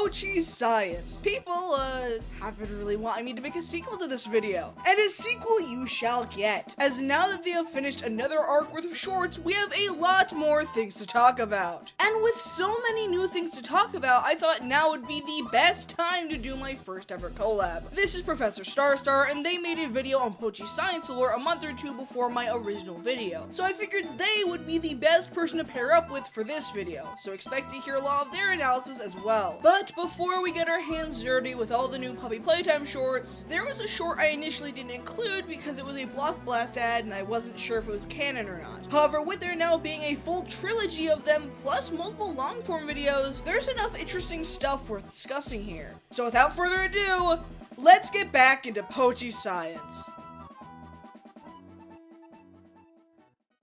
Pochi Science. People, have been really wanting me to make a sequel to this video. And a sequel you shall get. As now that they have finished another arc worth of shorts, we have a lot more things to talk about. And with so many new things to talk about, I thought now would be the best time to do my first ever collab. This is Professor StarStar, and they made a video on Pochi Science lore a month or two before my original video. So I figured they would be the best person to pair up with for this video, so expect to hear a lot of their analysis as well. But before we get our hands dirty with all the new Puppy Playtime shorts, there was a short I initially didn't include because it was a Block Blast ad and I wasn't sure if it was canon or not. However, with there now being a full trilogy of them, plus multiple long-form videos, there's enough interesting stuff worth discussing here. So without further ado, let's get back into Pochi Science.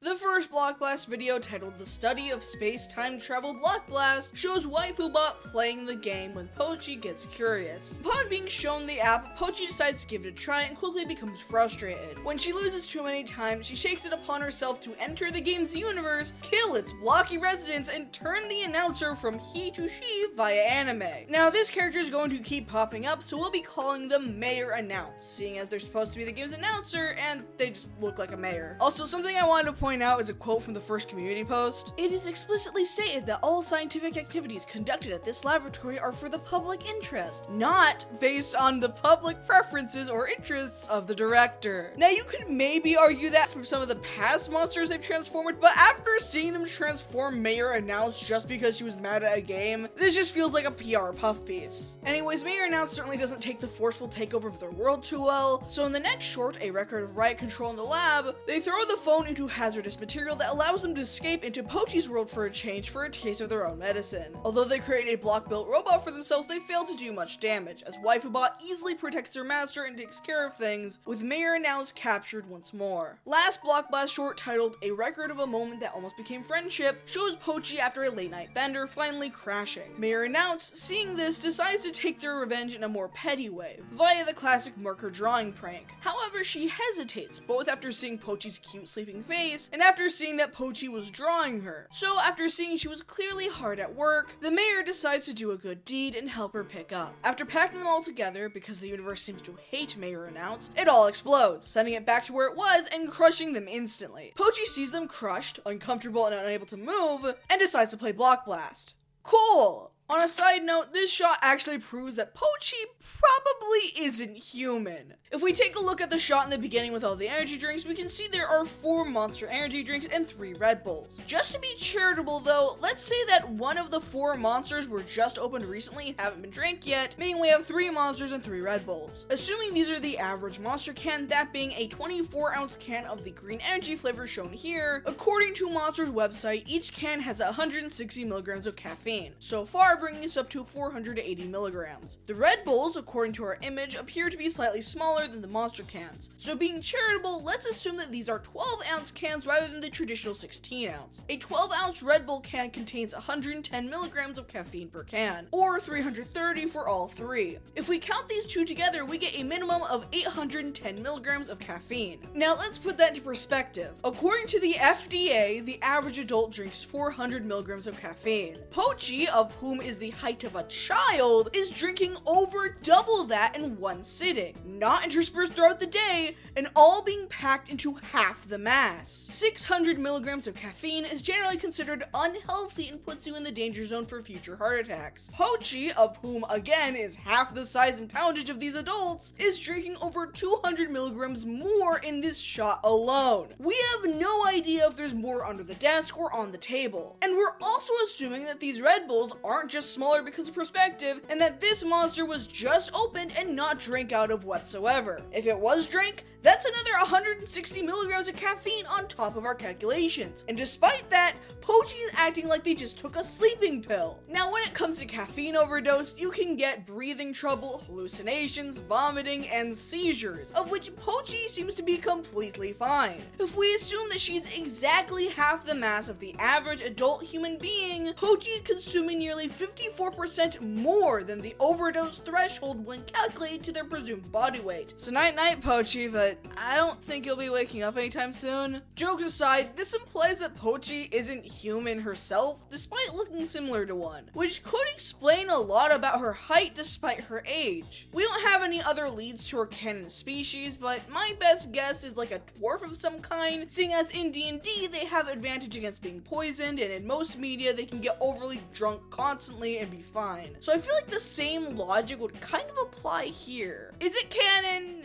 The first Block Blast video, titled The Study of Space-Time Travel Block Blast, shows WaifuBot playing the game when Pochi gets curious. Upon being shown the app, Pochi decides to give it a try and quickly becomes frustrated. When she loses too many times, she shakes it upon herself to enter the game's universe, kill its blocky residents, and turn the announcer from he to she via anime. Now, this character is going to keep popping up, so we'll be calling them Mayor Announce, seeing as they're supposed to be the game's announcer, and they just look like a mayor. Also, something I wanted to point out is a quote from the first community post. It is explicitly stated that all scientific activities conducted at this laboratory are for the public interest, not based on the public preferences or interests of the director. Now, you could maybe argue that from some of the past monsters they've transformed, but after seeing them transform Mayor Announce just because she was mad at a game, this just feels like a PR puff piece. Anyways, Mayor Announce certainly doesn't take the forceful takeover of their world too well, so in the next short, A Record of Riot Control in the Lab, they throw the phone into hazardous material that allows them to escape into Pochi's world for a change for a taste of their own medicine. Although they create a block-built robot for themselves, they fail to do much damage, as WaifuBot easily protects their master and takes care of things, with Mayor Announce captured once more. Last Block Blast short, titled A Record of a Moment That Almost Became Friendship, shows Pochi after a late-night bender finally crashing. Mayor Announce, seeing this, decides to take their revenge in a more petty way, via the classic marker drawing prank. However, she hesitates, both after seeing Pochi's cute sleeping face, and after seeing that Pochi was drawing her. So after seeing she was clearly hard at work, the mayor decides to do a good deed and help her pick up. After packing them all together, because the universe seems to hate Mayor Announce, it all explodes, sending it back to where it was and crushing them instantly. Pochi sees them crushed, uncomfortable and unable to move, and decides to play Block Blast. Cool! On a side note, this shot actually proves that Pochi probably isn't human. If we take a look at the shot in the beginning with all the energy drinks, we can see there are 4 Monster energy drinks and 3 Red Bulls. Just to be charitable though, let's say that one of the 4 monsters were just opened recently and haven't been drank yet, meaning we have 3 monsters and 3 Red Bulls. Assuming these are the average monster can, that being a 24-ounce can of the green energy flavor shown here, according to Monster's website, each can has 160 milligrams of caffeine. So far, bringing us up to 480 milligrams. The Red Bulls, according to our image, appear to be slightly smaller than the monster cans. So being charitable, let's assume that these are 12-ounce cans rather than the traditional 16-ounce. A 12-ounce Red Bull can contains 110 milligrams of caffeine per can, or 330 for all 3. If we count these two together, we get a minimum of 810 milligrams of caffeine. Now let's put that into perspective. According to the FDA, the average adult drinks 400 milligrams of caffeine. Pochi, of whom is the height of a child, is drinking over double that in one sitting, not interspersed throughout the day, and all being packed into half the mass. 600 milligrams of caffeine is generally considered unhealthy and puts you in the danger zone for future heart attacks. Pochi, of whom again is half the size and poundage of these adults, is drinking over 200 milligrams more in this shot alone. We have no idea if there's more under the desk or on the table. And we're also assuming that these Red Bulls aren't just smaller because of perspective, and that this monster was just opened and not drank out of whatsoever. If it was drank, that's another 160 milligrams of caffeine on top of our calculations. And despite that, Pochi is acting like they just took a sleeping pill. Now, when it comes to caffeine overdose, you can get breathing trouble, hallucinations, vomiting, and seizures, of which Pochi seems to be completely fine. If we assume that she's exactly half the mass of the average adult human being, Pochi is consuming nearly 54% more than the overdose threshold when calculated to their presumed body weight. So night-night, Pochi, but but I don't think he'll be waking up anytime soon. Jokes aside, this implies that Pochi isn't human herself, despite looking similar to one, which could explain a lot about her height despite her age. We don't have any other leads to her canon species, but my best guess is like a dwarf of some kind, seeing as in D&D they have advantage against being poisoned, and in most media they can get overly drunk constantly and be fine. So I feel like the same logic would kind of apply here. Is it canon?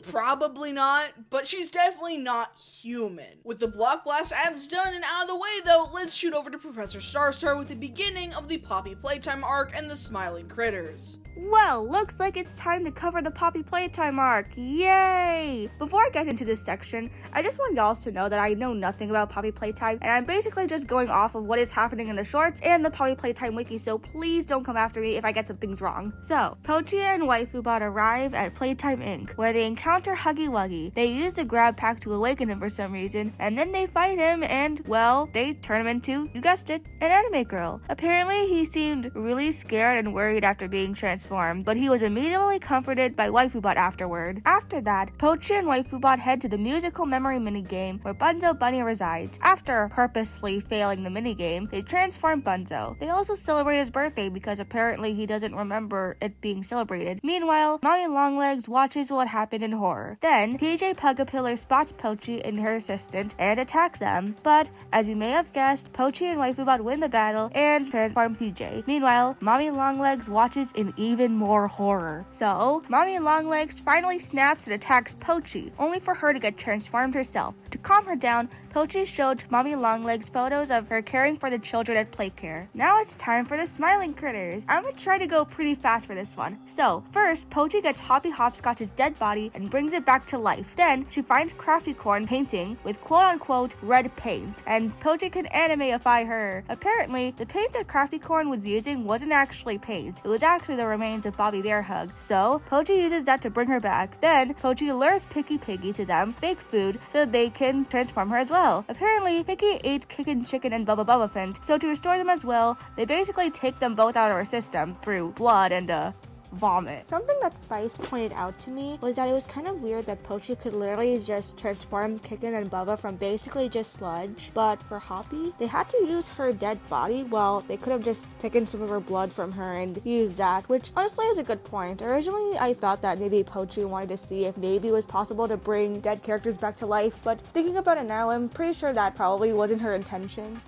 Probably not, but she's definitely not human. With the Block Blast ads done and out of the way though, let's shoot over to Professor StarStar with the beginning of the Poppy Playtime arc and the Smiling Critters. Well, looks like it's time to cover the Poppy Playtime arc. Yay! Before I get into this section, I just want y'all to know that I know nothing about Poppy Playtime, and I'm basically just going off of what is happening in the shorts and the Poppy Playtime wiki, so please don't come after me if I get some things wrong. So, Pochi and Waifubot arrive at Playtime Inc., where they encounter Huggy Wuggy. They use the grab pack to awaken him for some reason, and then they fight him, and, well, they turn him into, you guessed it, an anime girl. Apparently, he seemed really scared and worried after being transformed, but he was immediately comforted by Waifubot afterward. After that, Pochi and Waifubot head to the musical memory minigame where Bunzo Bunny resides. After purposely failing the minigame, they transform Bunzo. They also celebrate his birthday because apparently he doesn't remember it being celebrated. Meanwhile, Mommy Longlegs watches what happened in horror. Then, PJ Pugapillar spots Pochi and her assistant and attacks them, but as you may have guessed, Pochi and Waifubot win the battle and transform PJ. Meanwhile, Mommy Longlegs watches in even more horror. So, Mommy Longlegs finally snaps and attacks Pochi, only for her to get transformed herself. To calm her down, Pochi showed Mommy Longlegs photos of her caring for the children at Playcare. Now it's time for the Smiling Critters. I'm gonna try to go pretty fast for this one. So, first, Pochi gets Hoppy Hopscotch's dead body and brings it back to life. Then, she finds Crafty Corn painting with quote-unquote red paint, and Pochi can animeify her. Apparently, the paint that Crafty Corn was using wasn't actually paint. It was actually the remains of Bobby Bear Hug. So, Pochi uses that to bring her back. Then, Pochi lures Picky Piggy to them, fake food, so they can transform her as well. Apparently, Picky ate Kickin' Chicken and Bubba Bubba Fint, so to restore them as well, they basically take them both out of her system through blood and vomit. Something that Spice pointed out to me was that it was kind of weird that Pochi could literally just transform Kickin' and Bubba from basically just sludge, but for Hoppy, they had to use her dead body. Well, they could have just taken some of her blood from her and used that, which honestly is a good point. Originally, I thought that maybe Pochi wanted to see if maybe it was possible to bring dead characters back to life, but thinking about it now, I'm pretty sure that probably wasn't her intention.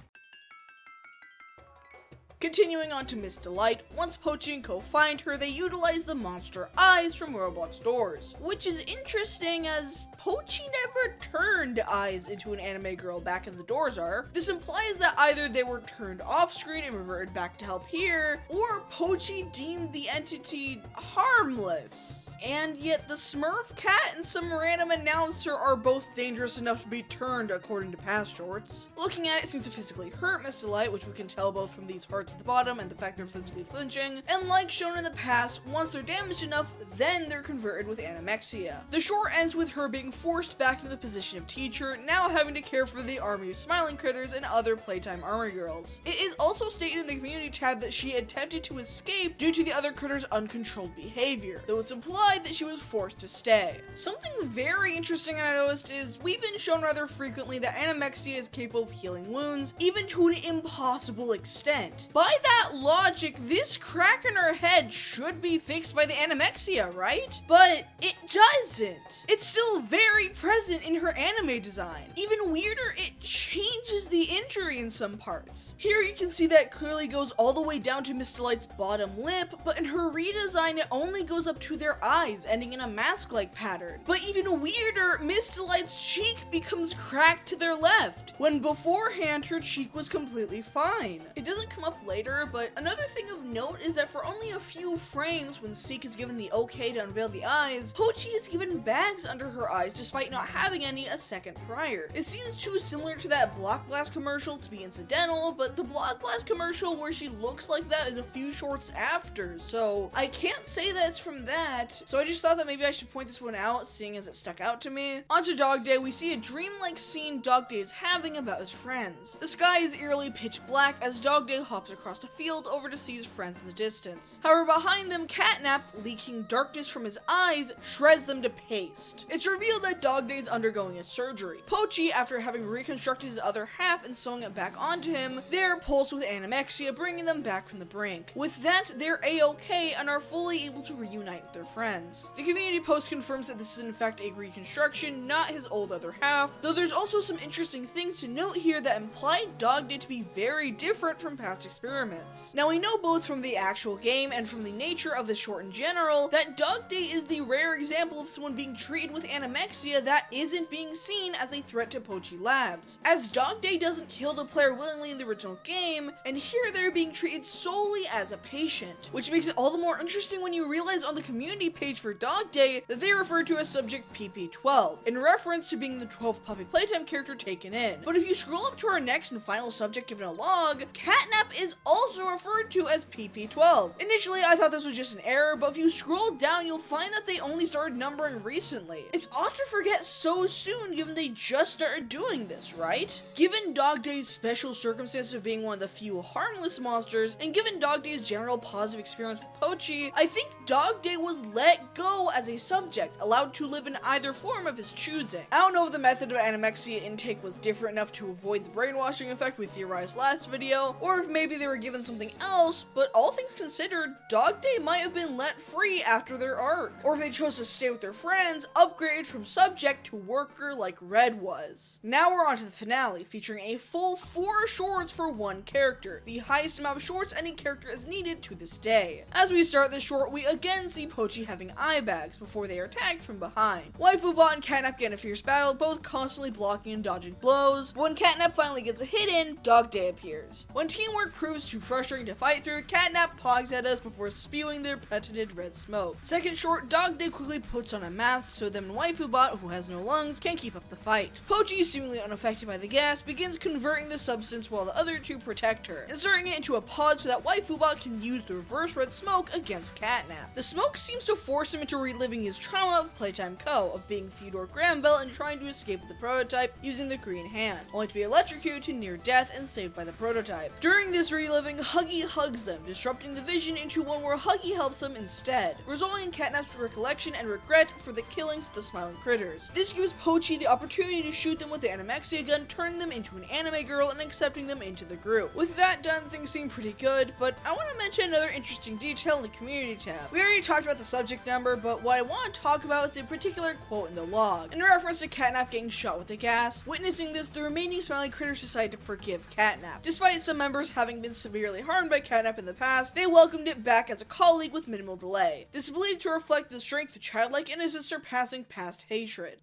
Continuing on to Miss Delight, once Pochi and Co find her, they utilize the monster eyes from Roblox doors, which is interesting as Pochi never turned eyes into an anime girl back in the doors arc. This implies that either they were turned off screen and reverted back to help here, or Pochi deemed the entity harmless. And yet the Smurf cat and some random announcer are both dangerous enough to be turned according to past shorts. Looking at it seems to physically hurt Miss Delight, which we can tell both from these hearts at the bottom and the fact they're physically flinching, and like shown in the past, once they're damaged enough, then they're converted with Animexia. The short ends with her being forced back into the position of teacher, now having to care for the army of Smiling Critters and other Playtime army girls. It is also stated in the community tab that she attempted to escape due to the other critters' uncontrolled behavior, though it's implied that she was forced to stay. Something very interesting I noticed is we've been shown rather frequently that Animexia is capable of healing wounds, even to an impossible extent. By that logic, this crack in her head should be fixed by the Animexia, right? But it doesn't. It's still very present in her anime design. Even weirder, it changes the injury in some parts. Here you can see that clearly goes all the way down to Miss Delight's bottom lip, but in her redesign it only goes up to their eyes, ending in a mask-like pattern. But even weirder, Miss Delight's cheek becomes cracked to their left, when beforehand her cheek was completely fine. It doesn't come up later, but another thing of note is that for only a few frames when Seek is given the okay to unveil the eyes, Pochi is given bags under her eyes despite not having any a second prior. It seems too similar to that Block Blast commercial to be incidental, but the Block Blast commercial where she looks like that is a few shorts after, so I can't say that it's from that. So I just thought that maybe I should point this one out, seeing as it stuck out to me. Onto Dogday, we see a dreamlike scene Dogday is having about his friends. The sky is eerily pitch black as Dogday hops across the field over to see his friends in the distance. However, behind them, Catnap, leaking darkness from his eyes, shreds them to paste. It's revealed that Dogday is undergoing a surgery. Pochi, after having reconstructed his other half and sewing it back onto him, they're pulsed with Animexia, bringing them back from the brink. With that, they're a-okay and are fully able to reunite with their friends. The community post confirms that this is in fact a reconstruction, not his old other half, though there's also some interesting things to note here that imply Dogday to be very different from past experiments. Now we know both from the actual game and from the nature of the short in general that Dogday is the rare example of someone being treated with Animexia that isn't being seen as a threat to Pochi Labs, as Dogday doesn't kill the player willingly in the original game, and here they're being treated solely as a patient, which makes it all the more interesting when you realize on the community page for Dogday that they refer to as subject PP12, in reference to being the 12th Puppy Playtime character taken in. But if you scroll up to our next and final subject given a log, Catnap is also referred to as PP12. Initially, I thought this was just an error, but if you scroll down, you'll find that they only started numbering recently. It's odd to forget so soon given they just started doing this, right? Given Dogday's special circumstances of being one of the few harmless monsters, and given Dogday's general positive experience with Pochi, I think Dogday was let go as a subject, allowed to live in either form of his choosing. I don't know if the method of Animexia intake was different enough to avoid the brainwashing effect we theorized last video, or if maybe they were given something else, but all things considered, Dogday might have been let free after their arc, or if they chose to stay with their friends, upgraded from subject to worker like Red was. Now we're on to the finale, featuring a full 4 shorts for one character, the highest amount of shorts any character has needed to this day. As we start this short, we again see Pochi having eye bags before they are attacked from behind. Waifubot and Catnap get in a fierce battle, both constantly blocking and dodging blows, but when Catnap finally gets a hit in, Dogday appears. When teamwork proves too frustrating to fight through, Catnap pogs at us before spewing their patented red smoke. Second short, Dogday quickly puts on a mask so them and Waifubot, who has no lungs, can keep up the fight. Pochi, seemingly unaffected by the gas, begins converting the substance while the other two protect her, inserting it into a pod so that Waifubot can use the reverse red smoke against Catnap. The smoke seems to force him into reliving his trauma with Playtime Co. of being Theodore Grambel and trying to escape with the prototype using the green hand, only to be electrocuted to near death and saved by the prototype. During this reliving, Huggy hugs them, disrupting the vision into one where Huggy helps them instead, resulting in Catnap's recollection and regret for the killings of the smiling critters. This gives Pochi the opportunity to shoot them with the Animexia gun, turning them into an anime girl and accepting them into the group. With that done, things seem pretty good, but I want to mention another interesting detail in the community tab. We already talked about the subject number, but what I want to talk about is a particular quote in the log, in reference to Catnap getting shot with the gas. Witnessing this, the remaining smiling critters decide to forgive Catnap. Despite some members having been severely harmed by Catnap in the past, they welcomed it back as a colleague with minimal delay. This is believed to reflect the strength of childlike innocence surpassing past hatred.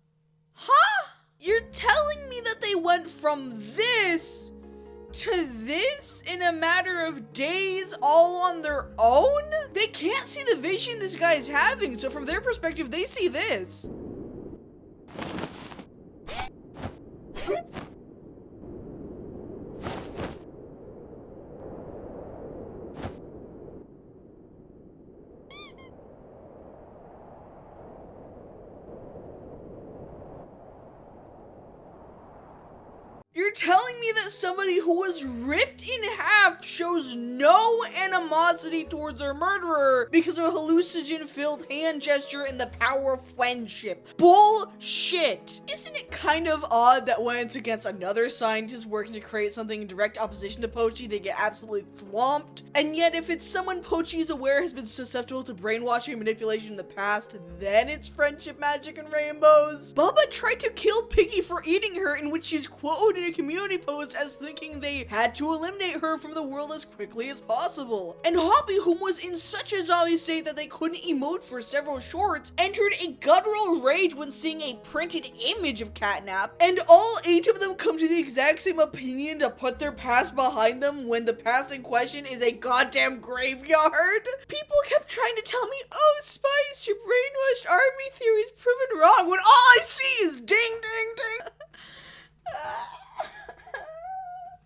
Huh? You're telling me that they went from this to this in a matter of days all on their own? They can't see the vision this guy is having, so from their perspective, they see this. You're telling me that somebody who was ripped in half shows no animosity towards their murderer because of a hallucinogen-filled hand gesture and the power of friendship? Bullshit! Isn't it kind of odd that when it's against another scientist working to create something in direct opposition to Pochi, they get absolutely thwomped? And yet if it's someone Pochi is aware has been susceptible to brainwashing and manipulation in the past, then it's friendship, magic, and rainbows? Bubba tried to kill Piggy for eating her, in which she's quoted in a community post as thinking they had to eliminate her from the world as quickly as possible. And Hoppy, whom was in such a zombie state that they couldn't emote for several shorts, entered a guttural rage when seeing a printed image of Catnap, and all 8 of them come to the exact same opinion to put their past behind them when the past in question is a goddamn graveyard. People kept trying to tell me, oh, Spice, your brainwashed army theory is proven wrong, when all I see is ding, ding, ding.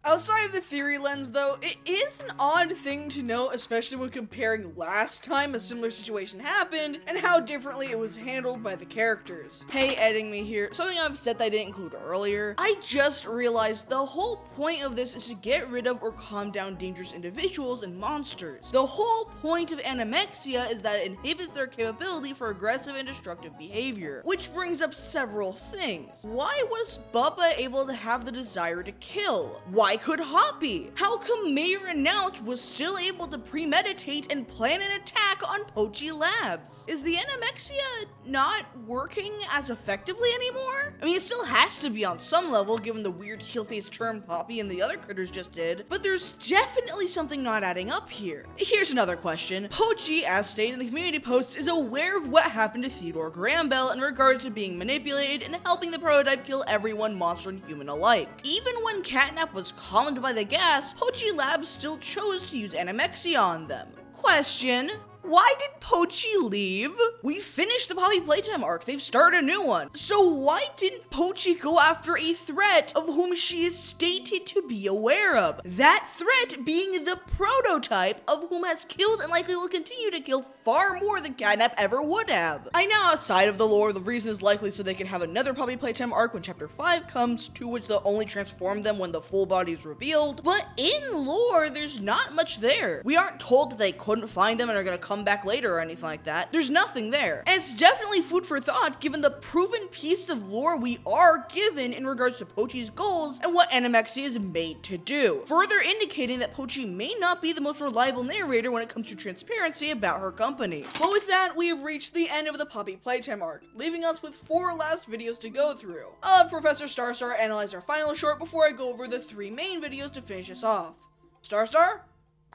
Outside of the theory lens though, it is an odd thing to note, especially when comparing last time a similar situation happened and how differently it was handled by the characters. Hey, editing me here, something I'm upset that I didn't include earlier. I just realized the whole point of this is to get rid of or calm down dangerous individuals and monsters. The whole point of Animexia is that it inhibits their capability for aggressive and destructive behavior, which brings up several things. Why was Bubba able to have the desire to kill? Why could Hoppy? How come Mayor Announce was still able to premeditate and plan an attack on Pochi Labs? Is the Animexia not working as effectively anymore? I mean, it still has to be on some level given the weird heel-faced term Hoppy and the other critters just did, but there's definitely something not adding up here. Here's another question. Pochi, as stated in the community posts, is aware of what happened to Theodore Grambel in regards to being manipulated and helping the prototype kill everyone, monster and human alike. Even when Catnap was calmed by the gas, Pochi Labs still chose to use Animexia on them. Question: why did Pochi leave? We finished the Poppy Playtime arc, they've started a new one. So why didn't Pochi go after a threat of whom she is stated to be aware of? That threat being the prototype of whom has killed and likely will continue to kill far more than Catnap ever would have. I know outside of the lore, the reason is likely so they can have another Poppy Playtime arc when chapter 5 comes, to which they'll only transform them when the full body is revealed. But in lore, there's not much there. We aren't told that they couldn't find them and are gonna come back later or anything like that. There's nothing there. And it's definitely food for thought given the proven piece of lore we are given in regards to Pochi's goals and what Animexia is made to do, further indicating that Pochi may not be the most reliable narrator when it comes to transparency about her company. But with that, we have reached the end of the Poppy Playtime arc, leaving us with 4 last videos to go through. I'll have Professor StarStar analyze our final short before I go over the 3 main videos to finish us off. StarStar?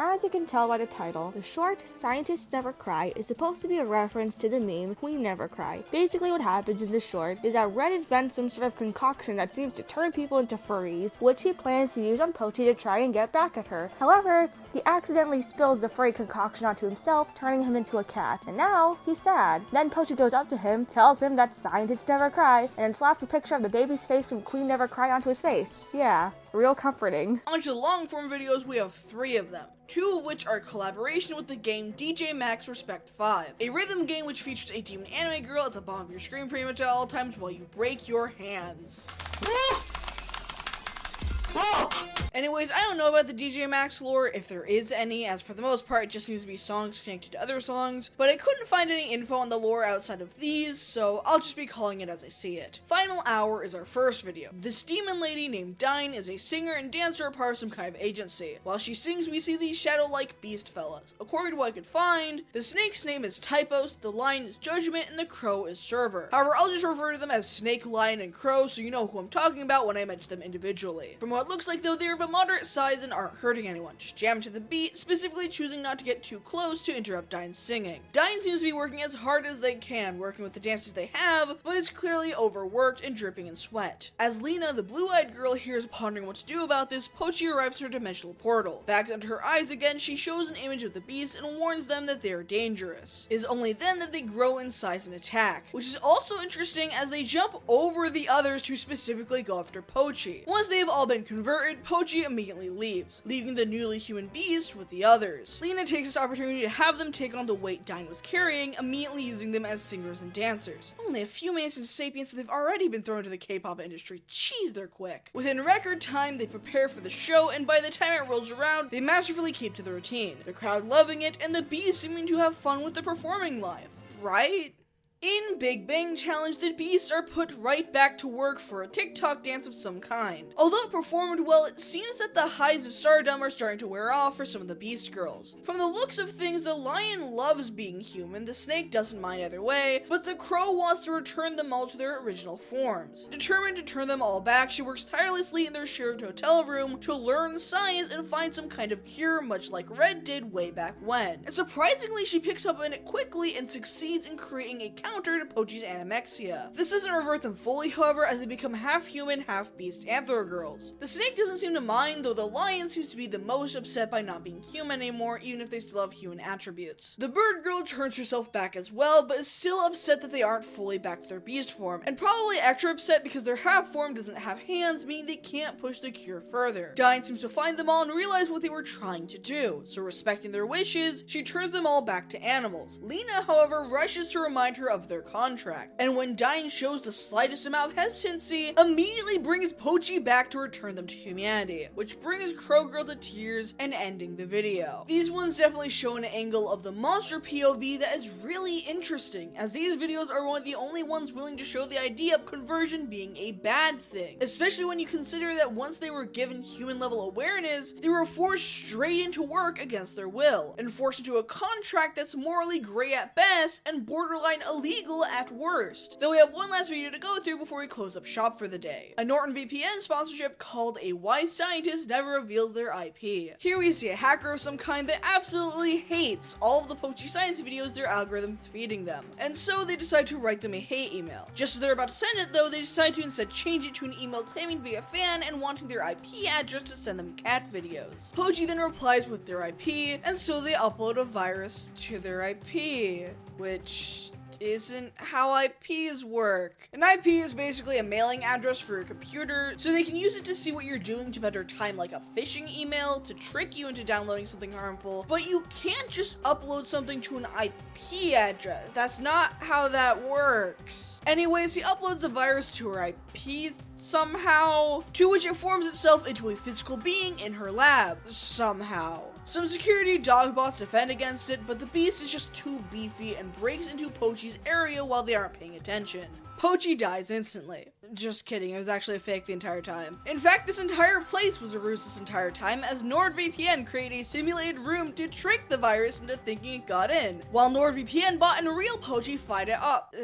As you can tell by the title, the short Scientists Never Cry is supposed to be a reference to the meme We Never Cry. Basically what happens in the short is that Red invents some sort of concoction that seems to turn people into furries, which he plans to use on Pochi to try and get back at her. However, he accidentally spills the furry concoction onto himself, turning him into a cat, and now he's sad. Then Pochi goes up to him, tells him that scientists never cry, and then slaps a picture of the baby's face from Queen Never Cry onto his face. Yeah, real comforting. On to the long form videos, we have 3 of them. 2 of which are collaboration with the game DJ Max Respect 5, a rhythm game which features a demon anime girl at the bottom of your screen pretty much at all times while you break your hands. Anyways, I don't know about the DJ Max lore, if there is any, as for the most part it just seems to be songs connected to other songs, but I couldn't find any info on the lore outside of these, so I'll just be calling it as I see it. Final Hour is our first video. This demon lady named Dine is a singer and dancer, a part of some kind of agency. While she sings, we see these shadow-like beast fellas. According to what I could find, the snake's name is Typos, the lion is Judgment, and the crow is Server. However, I'll just refer to them as Snake, Lion, and Crow so you know who I'm talking about when I mention them individually. From what it looks like though, they're of a moderate size and aren't hurting anyone, just jam to the beat, specifically choosing not to get too close to interrupt Dine's singing. Dine seems to be working as hard as they can, working with the dancers they have, but is clearly overworked and dripping in sweat. As Lena, the blue-eyed girl, hears pondering what to do about this, Pochi arrives at her dimensional portal. Back under her eyes again, she shows an image of the beast and warns them that they are dangerous. It is only then that they grow in size and attack, which is also interesting as they jump over the others to specifically go after Pochi. Once they have all been converted, Pochi immediately leaves, leaving the newly human beast with the others. Lena takes this opportunity to have them take on the weight Dine was carrying, immediately using them as singers and dancers. Only a few minutes into Sapiens, they've already been thrown into the K-pop industry. Jeez, they're quick. Within record time, they prepare for the show, and by the time it rolls around, they masterfully keep to the routine. The crowd loving it, and the bees seeming to have fun with the performing life. Right? In Big Bang Challenge, the beasts are put right back to work for a TikTok dance of some kind. Although it performed well, it seems that the highs of stardom are starting to wear off for some of the beast girls. From the looks of things, the lion loves being human, the snake doesn't mind either way, but the crow wants to return them all to their original forms. Determined to turn them all back, she works tirelessly in their shared hotel room to learn science and find some kind of cure, much like Red did way back when. And surprisingly, she picks up on it quickly and succeeds in creating a encountered Pochi's Animexia. This doesn't revert them fully, however, as they become half-human, half-beast anthro girls. The snake doesn't seem to mind, though the lion seems to be the most upset by not being human anymore, even if they still have human attributes. The bird girl turns herself back as well, but is still upset that they aren't fully back to their beast form, and probably extra upset because their half form doesn't have hands, meaning they can't push the cure further. Dine seems to find them all and realize what they were trying to do, so respecting their wishes, she turns them all back to animals. Lena, however, rushes to remind her of their contract, and when Dine shows the slightest amount of hesitancy, immediately brings Pochi back to return them to humanity, which brings Crow Girl to tears and ending the video. These ones definitely show an angle of the monster POV that is really interesting, as these videos are one of the only ones willing to show the idea of conversion being a bad thing, especially when you consider that once they were given human level awareness, they were forced straight into work against their will, and forced into a contract that's morally gray at best and borderline illegal at worst. Though we have one last video to go through before we close up shop for the day. A Norton VPN sponsorship called A Wise Scientist Never Reveals Their IP. Here we see a hacker of some kind that absolutely hates all of the Pochi Science videos their algorithm's feeding them, and so they decide to write them a hate email. Just as they're about to send it though, they decide to instead change it to an email claiming to be a fan and wanting their IP address to send them cat videos. Pochi then replies with their IP, and so they upload a virus to their IP, which isn't how IPs work. An IP is basically a mailing address for your computer, so they can use it to see what you're doing to better time like a phishing email, to trick you into downloading something harmful, but you can't just upload something to an IP address. That's not how that works. Anyways, he uploads a virus to her IP somehow, to which it forms itself into a physical being in her lab, somehow. Some security dog bots defend against it, but the beast is just too beefy and breaks into Pochi's area while they aren't paying attention. Pochi dies instantly. Just kidding, it was actually a fake the entire time. In fact, this entire place was a ruse this entire time, as NordVPN created a simulated room to trick the virus into thinking it got in, while NordVPN bot and real Pochi fight it up.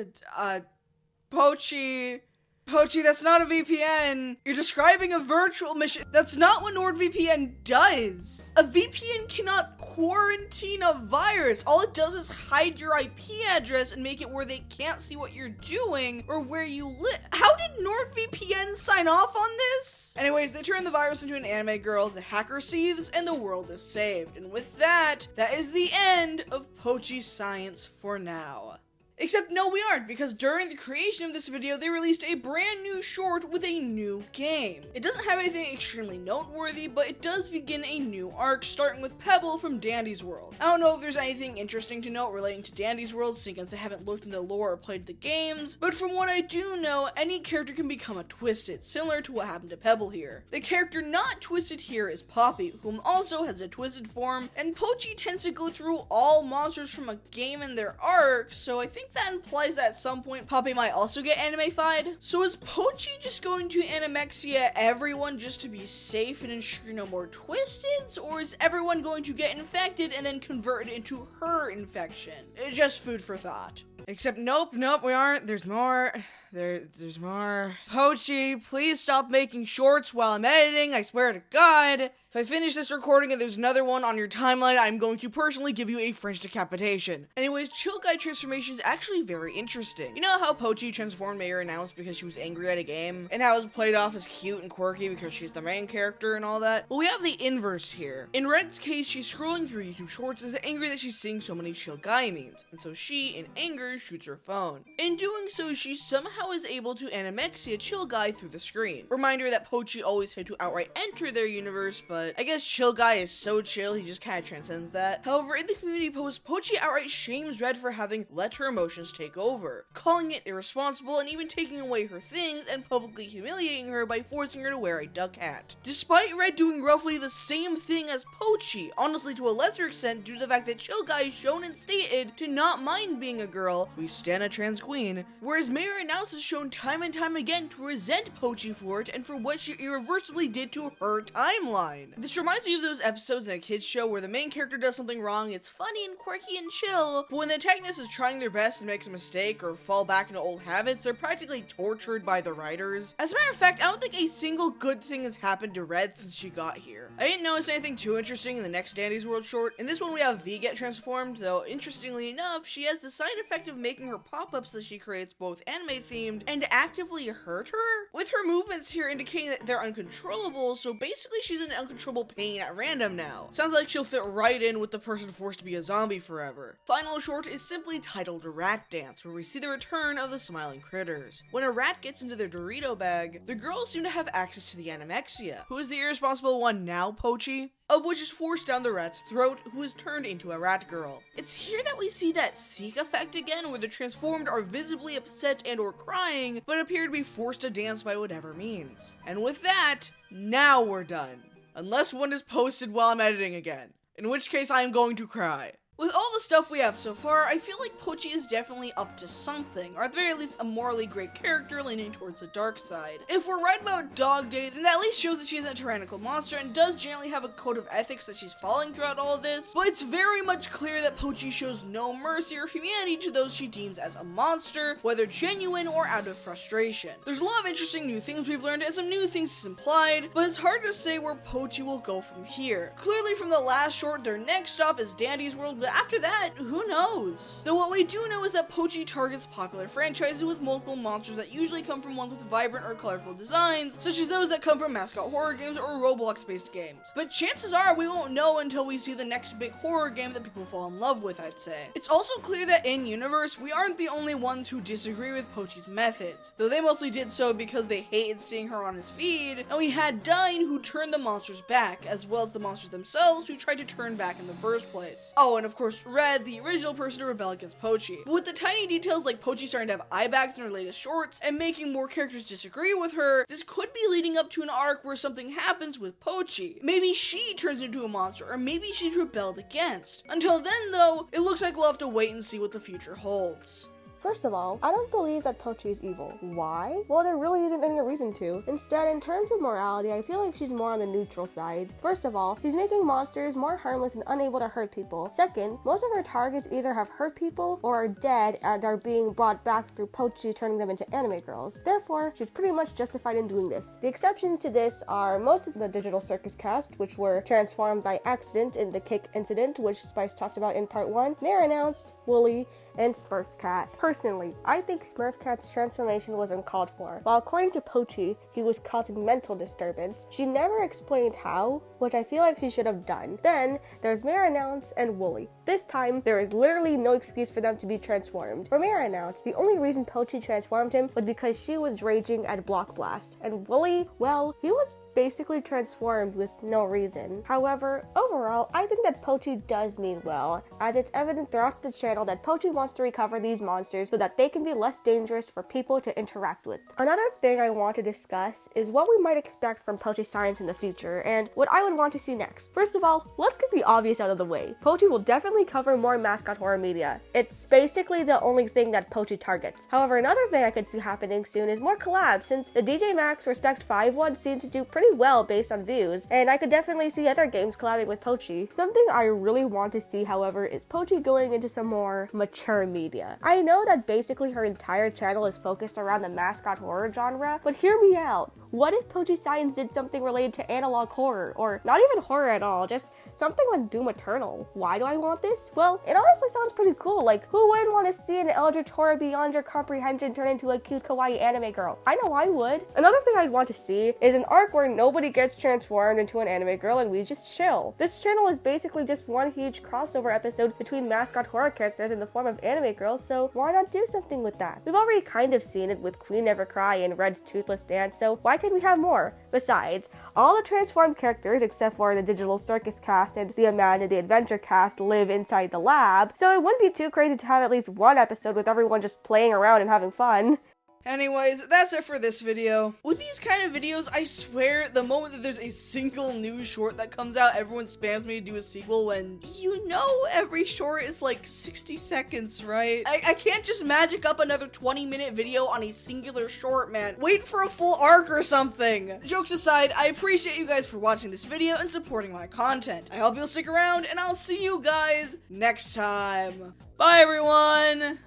Pochi, that's not a VPN. You're describing a virtual mission. That's not what NordVPN does. A VPN cannot quarantine a virus. All it does is hide your IP address and make it where they can't see what you're doing or where you live. How did NordVPN sign off on this? Anyways, they turn the virus into an anime girl, the hacker seethes, and the world is saved. And with that, that is the end of Pochi Science for now. Except no, we aren't, because during the creation of this video, they released a brand new short with a new game. It doesn't have anything extremely noteworthy, but it does begin a new arc, starting with Pebble from Dandy's World. I don't know if there's anything interesting to note relating to Dandy's World, since I haven't looked into the lore or played the games, but from what I do know, any character can become a Twisted, similar to what happened to Pebble here. The character not Twisted here is Poppy, whom also has a Twisted form, and Pochi tends to go through all monsters from a game in their arc, so I think that implies that at some point Poppy might also get anime-fied. So is Pochi just going to Animexia everyone just to be safe and ensure no more Twisteds? Or is everyone going to get infected and then converted into her infection? It's just food for thought. Except nope, we aren't. There's more. There's more. Pochi, please stop making shorts while I'm editing, I swear to God. If I finish this recording and there's another one on your timeline, I'm going to personally give you a French decapitation. Anyways, Chill Guy transformation is actually very interesting. You know how Pochi transformed Mayor announced because she was angry at a game? And how it was played off as cute and quirky because she's the main character and all that? Well, we have the inverse here. In Red's case, she's scrolling through YouTube Shorts and is angry that she's seeing so many Chill Guy memes. And so she, in anger, shoots her phone. In doing so, she somehow is able to Animexia Chill Guy through the screen. Reminder that Pochi always had to outright enter their universe, but I guess Chill Guy is so chill, he just kind of transcends that. However, in the community post, Pochi outright shames Red for having let her emotions take over, calling it irresponsible and even taking away her things and publicly humiliating her by forcing her to wear a duck hat. Despite Red doing roughly the same thing as Pochi, honestly to a lesser extent due to the fact that Chill Guy is shown and stated to not mind being a girl, we stan a trans queen, whereas Mayor Announce is shown time and time again to resent Pochi for it and for what she irreversibly did to her timeline. This reminds me of those episodes in a kid's show where the main character does something wrong, it's funny and quirky and chill, but when the antagonist is trying their best and makes a mistake or fall back into old habits, they're practically tortured by the writers. As a matter of fact, I don't think a single good thing has happened to Red since she got here. I didn't notice anything too interesting in the next Dandy's World short. In this one we have V get transformed, though interestingly enough, she has the side effect of making her pop-ups that she creates both anime themed and actively hurt her, with her movements here indicating that they're uncontrollable, so basically she's in uncontrollable pain at random now. Sounds like she'll fit right in with the person forced to be a zombie forever. Final short is simply titled Rat Dance, where we see the return of the smiling critters. When a rat gets into their Dorito bag, the girls seem to have access to the Animexia. Who is the irresponsible one now, Pochi? Of which is forced down the rat's throat, who is turned into a rat girl. It's here that we see that seek effect again, where the transformed are visibly upset and or crying, but appear to be forced to dance by whatever means. And with that, now we're done. Unless one is posted while I'm editing again, in which case I am going to cry. With all the stuff we have so far, I feel like Pochi is definitely up to something, or at the very least a morally great character leaning towards the dark side. If we're right about Dogday, then that at least shows that she is a tyrannical monster and does generally have a code of ethics that she's following throughout all of this, but it's very much clear that Pochi shows no mercy or humanity to those she deems as a monster, whether genuine or out of frustration. There's a lot of interesting new things we've learned and some new things implied, but it's hard to say where Pochi will go from here. Clearly from the last short, their next stop is Dandy's World, but after that, who knows? Though what we do know is that Pochi targets popular franchises with multiple monsters that usually come from ones with vibrant or colorful designs, such as those that come from mascot horror games or Roblox-based games. But chances are we won't know until we see the next big horror game that people fall in love with, I'd say. It's also clear that in-universe, we aren't the only ones who disagree with Pochi's methods, though they mostly did so because they hated seeing her on his feed, and we had Dine who turned the monsters back, as well as the monsters themselves who tried to turn back in the first place. Oh, and of course, Red, the original person to rebel against Pochi. But with the tiny details like Pochi starting to have eye bags in her latest shorts and making more characters disagree with her, this could be leading up to an arc where something happens with Pochi. Maybe she turns into a monster, or maybe she's rebelled against. Until then though, it looks like we'll have to wait and see what the future holds. First of all, I don't believe that Pochi is evil. Why? Well, there really isn't any reason to. Instead, in terms of morality, I feel like she's more on the neutral side. First of all, she's making monsters more harmless and unable to hurt people. Second, most of her targets either have hurt people or are dead and are being brought back through Pochi turning them into anime girls. Therefore, she's pretty much justified in doing this. The exceptions to this are most of the digital circus cast, which were transformed by accident in the Kick incident, which Spice talked about in part 1. They're announced, Wooly, and Smurfcat. Personally, I think Smurfcat's transformation was uncalled for. While according to Pochi, he was causing mental disturbance, she never explained how, which I feel like she should have done. Then, there's Marinouts and Wooly. This time, there is literally no excuse for them to be transformed. For Marinouts, the only reason Pochi transformed him was because she was raging at Block Blast. And Wooly, well, he was basically transformed with no reason. However, overall, I think that Pochi does mean well, as it's evident throughout the channel that Pochi wants to recover these monsters so that they can be less dangerous for people to interact with. Another thing I want to discuss is what we might expect from Pochi Science in the future, and what I would want to see next. First of all, let's get the obvious out of the way. Pochi will definitely cover more mascot horror media. It's basically the only thing that Pochi targets. However, another thing I could see happening soon is more collabs, since the DJ Maxx Respect 5 one seemed to do pretty well based on views, and I could definitely see other games collabing with Pochi. Something I really want to see, however, is Pochi going into some more mature media. I know that basically her entire channel is focused around the mascot horror genre, but hear me out. What if Pochi Science did something related to analog horror, or not even horror at all, just something like Doom Eternal? Why do I want this? Well, it honestly sounds pretty cool. Like, who wouldn't want to see an eldritch horror beyond your comprehension turn into a cute kawaii anime girl? I know I would. Another thing I'd want to see is an arc where nobody gets transformed into an anime girl and we just chill. This channel is basically just one huge crossover episode between mascot horror characters in the form of anime girls, so why not do something with that? We've already kind of seen it with Queen Never Cry and Red's Toothless Dance, so why can't we have more? Besides, all the transformed characters except for the Digital Circus cast and the Amanda the Adventure cast live inside the lab, so it wouldn't be too crazy to have at least one episode with everyone just playing around and having fun. Anyways, that's it for this video. With these kind of videos, I swear, the moment that there's a single new short that comes out, everyone spams me to do a sequel when, you know, every short is like 60 seconds, right? I can't just magic up another 20-minute video on a singular short, man. Wait for a full arc or something. Jokes aside, I appreciate you guys for watching this video and supporting my content. I hope you'll stick around, and I'll see you guys next time. Bye, everyone!